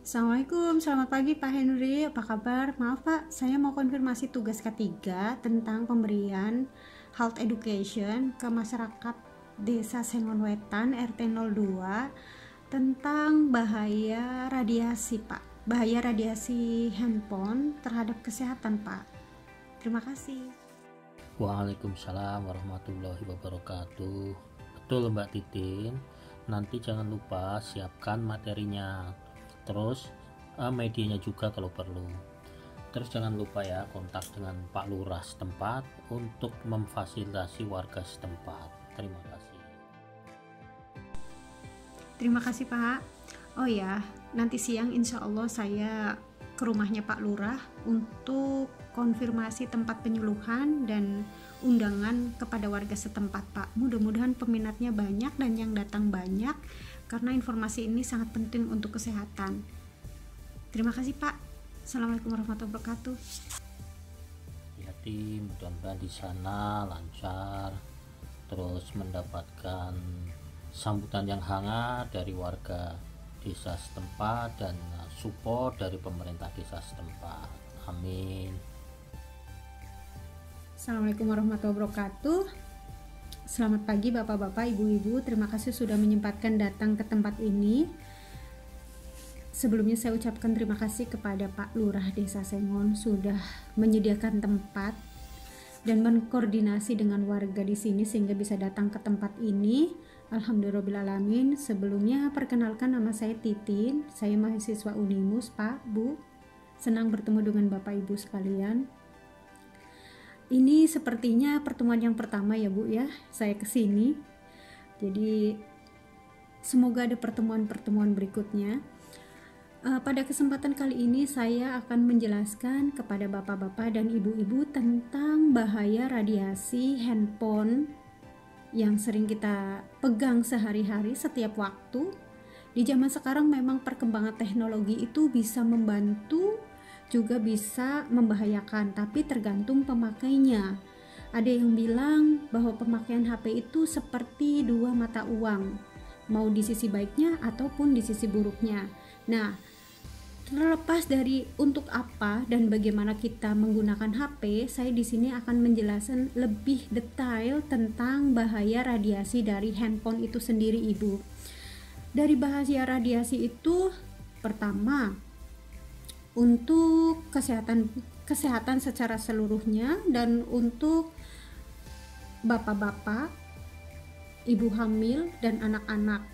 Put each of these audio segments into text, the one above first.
Assalamualaikum, selamat pagi Pak Henry, apa kabar? Maaf Pak, saya mau konfirmasi tugas ketiga tentang pemberian health education ke masyarakat Desa Sengon Wetan RT 02 tentang bahaya radiasi Pak, bahaya radiasi handphone terhadap kesehatan Pak. Terima kasih. Waalaikumsalam warahmatullahi wabarakatuh. Betul Mbak Titin, nanti jangan lupa siapkan materinya, terus medianya juga kalau perlu. Terus jangan lupa ya kontak dengan Pak Lurah setempat untuk memfasilitasi warga setempat. Terima kasih. Terima kasih Pak. Oh ya, nanti siang insya Allah saya ke rumahnya Pak Lurah untuk konfirmasi tempat penyuluhan dan undangan kepada warga setempat Pak. Mudah-mudahan peminatnya banyak dan yang datang banyak karena informasi ini sangat penting untuk kesehatan. Terima kasih Pak. Assalamualaikum warahmatullahi wabarakatuh. Hati, mudah-mudahan di sana lancar, terus mendapatkan sambutan yang hangat dari warga desa setempat dan support dari pemerintah desa setempat. Amin. Assalamualaikum warahmatullahi wabarakatuh. Selamat pagi Bapak-bapak, Ibu-ibu. Terima kasih sudah menyempatkan datang ke tempat ini. Sebelumnya saya ucapkan terima kasih kepada Pak Lurah Desa Sengon sudah menyediakan tempat dan mengkoordinasi dengan warga di sini sehingga bisa datang ke tempat ini. Alhamdulillahirobbilalamin. Sebelumnya perkenalkan, nama saya Titin. Saya mahasiswa Unimus, Pak, Bu. Senang bertemu dengan Bapak Ibu sekalian. Ini sepertinya pertemuan yang pertama ya Bu ya, saya kesini. Jadi semoga ada pertemuan-pertemuan berikutnya. Pada kesempatan kali ini saya akan menjelaskan kepada bapak-bapak dan ibu-ibu tentang bahaya radiasi handphone yang sering kita pegang sehari-hari setiap waktu. Di zaman sekarang memang perkembangan teknologi itu bisa membantu juga bisa membahayakan, tapi tergantung pemakainya. Ada yang bilang bahwa pemakaian HP itu seperti dua mata uang, mau di sisi baiknya ataupun di sisi buruknya. Nah, terlepas dari untuk apa dan bagaimana kita menggunakan HP, saya di sini akan menjelaskan lebih detail tentang bahaya radiasi dari handphone itu sendiri, Ibu. Dari bahaya radiasi itu, pertama, untuk kesehatan secara seluruhnya dan untuk bapak-bapak, ibu hamil dan anak-anak.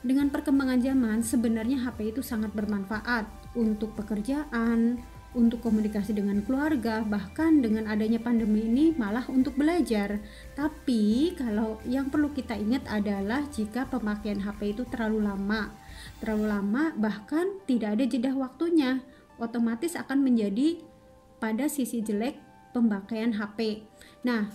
Dengan perkembangan zaman, sebenarnya HP itu sangat bermanfaat untuk pekerjaan, untuk komunikasi dengan keluarga, bahkan dengan adanya pandemi ini malah untuk belajar. Tapi kalau yang perlu kita ingat adalah jika pemakaian HP itu terlalu lama bahkan tidak ada jeda waktunya, otomatis akan menjadi pada sisi jelek pemakaian HP. Nah,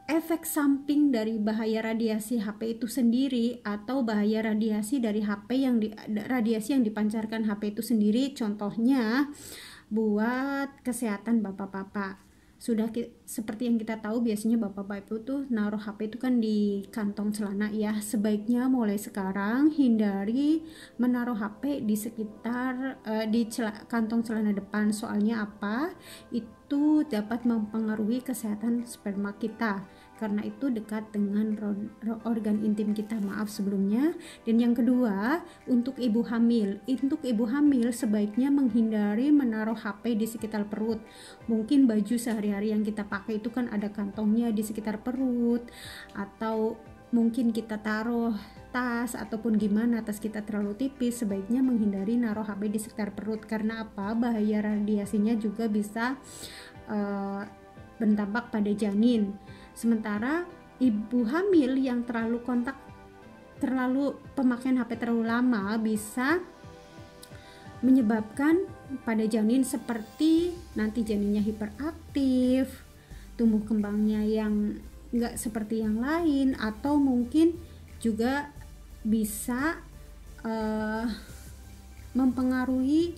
efek samping dari bahaya radiasi HP itu sendiri atau bahaya radiasi dari HP radiasi yang dipancarkan HP itu sendiri, contohnya buat kesehatan bapak-bapak. Sudah seperti yang kita tahu, biasanya bapak-bapak itu tuh naruh HP itu kan di kantong celana ya. Sebaiknya mulai sekarang hindari menaruh HP di sekitar kantong celana depan. Soalnya apa? Itu dapat mempengaruhi kesehatan sperma kita, karena itu dekat dengan organ intim kita, maaf sebelumnya. Dan yang kedua, untuk ibu hamil sebaiknya menghindari menaruh HP di sekitar perut. Mungkin baju sehari-hari yang kita pakai itu kan ada kantongnya di sekitar perut, atau mungkin kita taruh tas ataupun gimana, tas kita terlalu tipis, sebaiknya menghindari naruh HP di sekitar perut. Karena apa? Bahaya radiasinya juga bisa berdampak pada janin. Sementara ibu hamil yang terlalu pemakaian HP terlalu lama bisa menyebabkan pada janin seperti nanti janinnya hiperaktif, tumbuh kembangnya yang nggak seperti yang lain, atau mungkin juga bisa mempengaruhi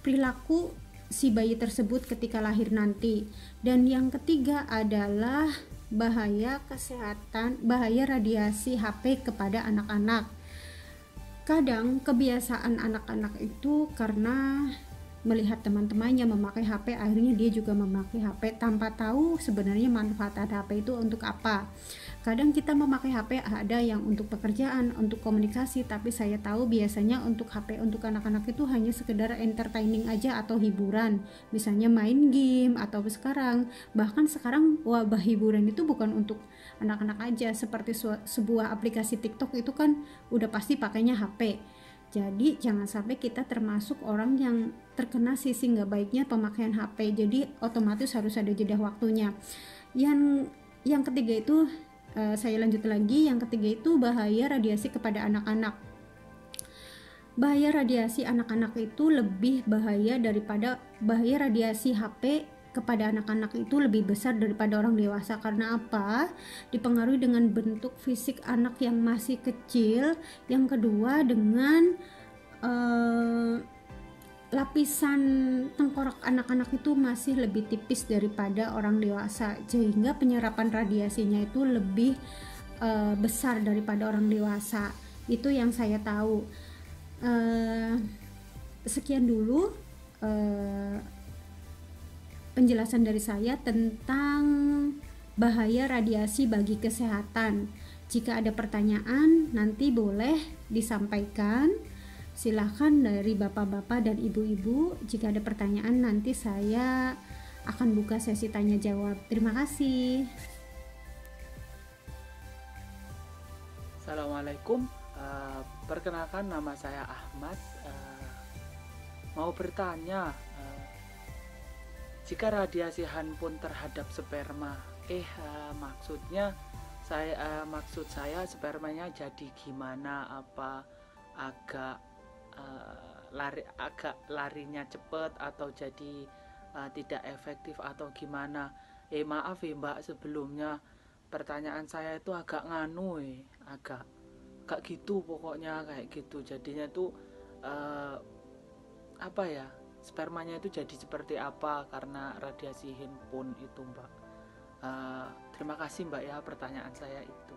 perilaku si bayi tersebut ketika lahir nanti. Dan yang ketiga adalah bahaya radiasi HP kepada anak-anak. Kadang kebiasaan anak-anak itu karena melihat teman-temannya memakai HP, akhirnya dia juga memakai HP tanpa tahu sebenarnya manfaat HP itu untuk apa. Kadang kita memakai HP ada yang untuk pekerjaan, untuk komunikasi, tapi saya tahu biasanya untuk HP untuk anak-anak itu hanya sekedar entertaining aja atau hiburan, misalnya main game, atau bahkan sekarang wabah hiburan itu bukan untuk anak-anak aja, seperti sebuah aplikasi TikTok itu kan udah pasti pakainya HP. Jadi jangan sampai kita termasuk orang yang terkena sisi nggak baiknya pemakaian HP. Jadi otomatis harus ada jeda waktunya. Yang ketiga itu saya lanjut lagi. Yang ketiga itu bahaya radiasi kepada anak-anak. Bahaya radiasi anak-anak itu lebih bahaya daripada bahaya radiasi HP kepada anak-anak itu lebih besar daripada orang dewasa. Karena apa? Dipengaruhi dengan bentuk fisik anak yang masih kecil. Yang kedua dengan lapisan tengkorak anak-anak itu masih lebih tipis daripada orang dewasa, sehingga penyerapan radiasinya itu lebih besar daripada orang dewasa. Itu yang saya tahu. Sekian dulu penjelasan dari saya tentang bahaya radiasi bagi kesehatan. Jika ada pertanyaan nanti boleh disampaikan, silahkan dari bapak-bapak dan ibu-ibu. Jika ada pertanyaan nanti saya akan buka sesi tanya jawab. Terima kasih. Assalamualaikum, perkenalkan nama saya Ahmad. Mau bertanya, jika radiasi handphone terhadap sperma, maksud saya spermanya jadi gimana? Apa agak larinya cepet atau jadi tidak efektif atau gimana? Maaf ya Mbak, sebelumnya pertanyaan saya itu agak agak gitu, pokoknya kayak gitu. Jadinya tuh apa ya, spermanya itu jadi seperti apa karena radiasi handphone itu Mbak. Terima kasih Mbak ya, pertanyaan saya itu.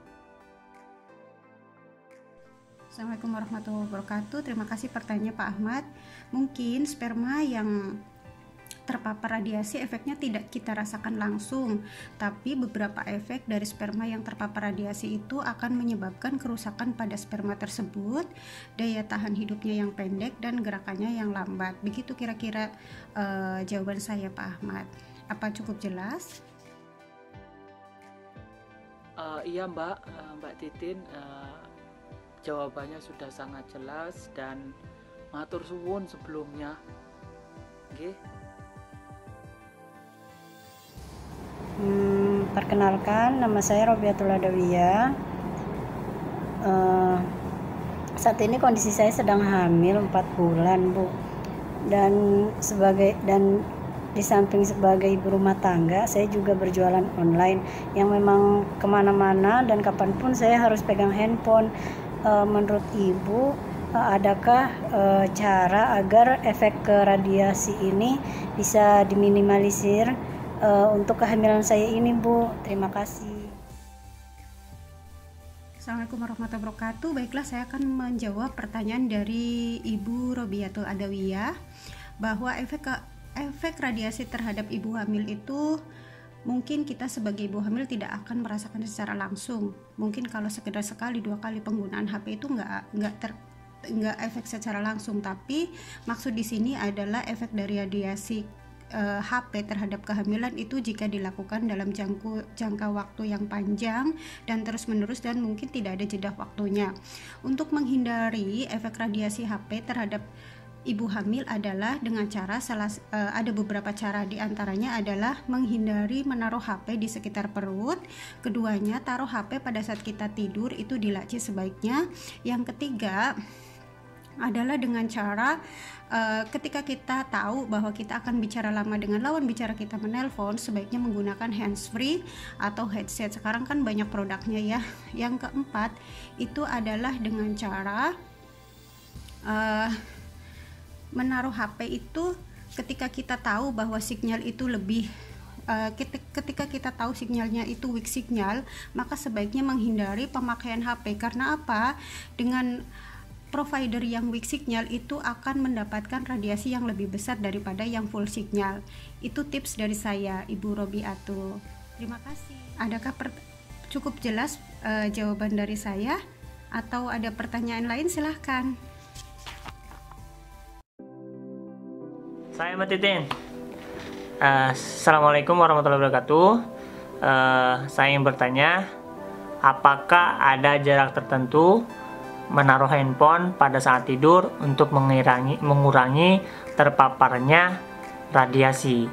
Assalamualaikum warahmatullahi wabarakatuh. Terima kasih pertanyaannya Pak Ahmad. Mungkin sperma yang terpapar radiasi efeknya tidak kita rasakan langsung, tapi beberapa efek dari sperma yang terpapar radiasi itu akan menyebabkan kerusakan pada sperma tersebut, daya tahan hidupnya yang pendek dan gerakannya yang lambat. Begitu kira-kira jawaban saya Pak Ahmad. Apa cukup jelas? Iya Mbak Titin, jawabannya sudah sangat jelas dan matur suwun sebelumnya. Nggih. Perkenalkan, nama saya Robiatul Adawiyah. Saat ini kondisi saya sedang hamil 4 bulan, Bu. Dan di samping sebagai ibu rumah tangga, saya juga berjualan online yang memang kemana-mana dan kapanpun saya harus pegang handphone. Menurut Ibu, adakah cara agar efek radiasi ini bisa diminimalisir untuk kehamilan saya ini, Bu? Terima kasih. Assalamualaikum warahmatullahi wabarakatuh. Baiklah, saya akan menjawab pertanyaan dari Ibu Robiatul Adawiyah bahwa efek radiasi terhadap ibu hamil itu mungkin kita sebagai ibu hamil tidak akan merasakan secara langsung. Mungkin kalau sekedar sekali 2 kali penggunaan HP itu nggak efek secara langsung, tapi maksud di sini adalah efek dari radiasi HP terhadap kehamilan itu jika dilakukan dalam jangka waktu yang panjang dan terus menerus dan mungkin tidak ada jeda waktunya. Untuk menghindari efek radiasi HP terhadap ibu hamil adalah dengan cara ada beberapa cara, diantaranya adalah menghindari menaruh HP di sekitar perut. Keduanya, taruh HP pada saat kita tidur itu di laci sebaiknya. Yang ketiga adalah dengan cara ketika kita tahu bahwa kita akan bicara lama dengan lawan bicara kita menelpon, sebaiknya menggunakan handsfree atau headset. Sekarang kan banyak produknya ya. Yang keempat itu adalah dengan cara menaruh HP itu ketika kita tahu bahwa sinyal itu ketika kita tahu sinyalnya itu weak signal, maka sebaiknya menghindari pemakaian HP. Karena apa? Dengan provider yang weak signal itu akan mendapatkan radiasi yang lebih besar daripada yang full signal. Itu tips dari saya, Ibu Robiatul. Terima kasih. Adakah cukup jelas jawaban dari saya? Atau ada pertanyaan lain? Silahkan. Saya Mbak Titin. Assalamualaikum warahmatullahi wabarakatuh. Saya ingin bertanya, apakah ada jarak tertentu menaruh handphone pada saat tidur untuk mengurangi terpaparnya radiasi?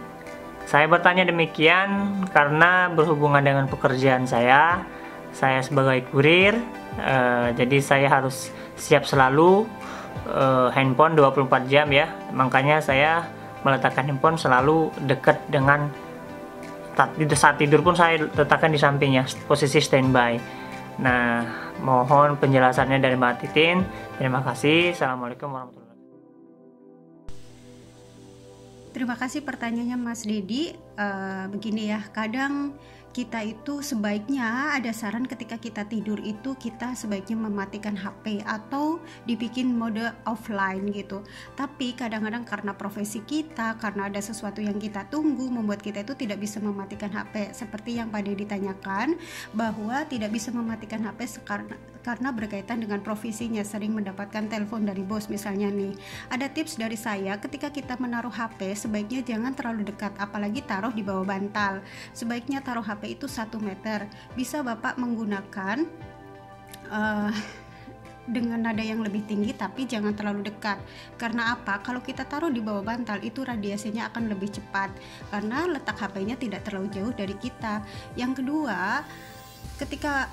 Saya bertanya demikian karena berhubungan dengan pekerjaan saya sebagai kurir, jadi saya harus siap selalu handphone 24 jam ya. Makanya saya meletakkan handphone selalu dekat dengan saat tidur pun saya letakkan di sampingnya, posisi standby. Nah, mohon penjelasannya dari Mbak Titin. Terima kasih. Assalamualaikum warahmatullahi wabarakatuh. Terima kasih pertanyaannya Mas Dedi. Begini ya, kadang kita itu sebaiknya ada saran ketika kita tidur itu kita sebaiknya mematikan HP atau dibikin mode offline gitu. Tapi kadang-kadang karena profesi kita, karena ada sesuatu yang kita tunggu membuat kita itu tidak bisa mematikan HP. Seperti yang Pak Dedi ditanyakan bahwa tidak bisa mematikan HP karena berkaitan dengan profesinya, sering mendapatkan telepon dari bos misalnya nih. Ada tips dari saya, ketika kita menaruh HP sebaiknya jangan terlalu dekat, apalagi taruh di bawah bantal. Sebaiknya taruh HP itu 1 meter. Bisa Bapak menggunakan dengan nada yang lebih tinggi, tapi jangan terlalu dekat. Karena apa? Kalau kita taruh di bawah bantal itu radiasinya akan lebih cepat karena letak HP-nya tidak terlalu jauh dari kita. Yang kedua, ketika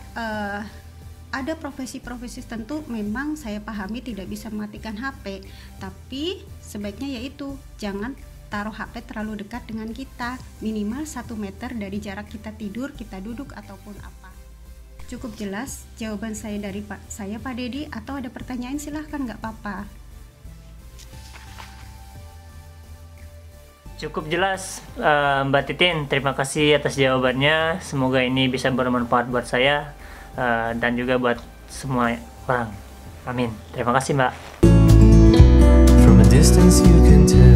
ada profesi-profesi tertentu memang saya pahami tidak bisa mematikan HP, tapi sebaiknya yaitu jangan taruh HP terlalu dekat dengan kita, minimal 1 meter dari jarak kita tidur, kita duduk ataupun apa. Cukup jelas jawaban saya dari Pak Dedi, atau ada pertanyaan silahkan, nggak apa-apa. Cukup jelas Mbak Titin, terima kasih atas jawabannya. Semoga ini bisa bermanfaat buat saya dan juga buat semua orang. Amin. Terima kasih Mbak. From a distance you can tell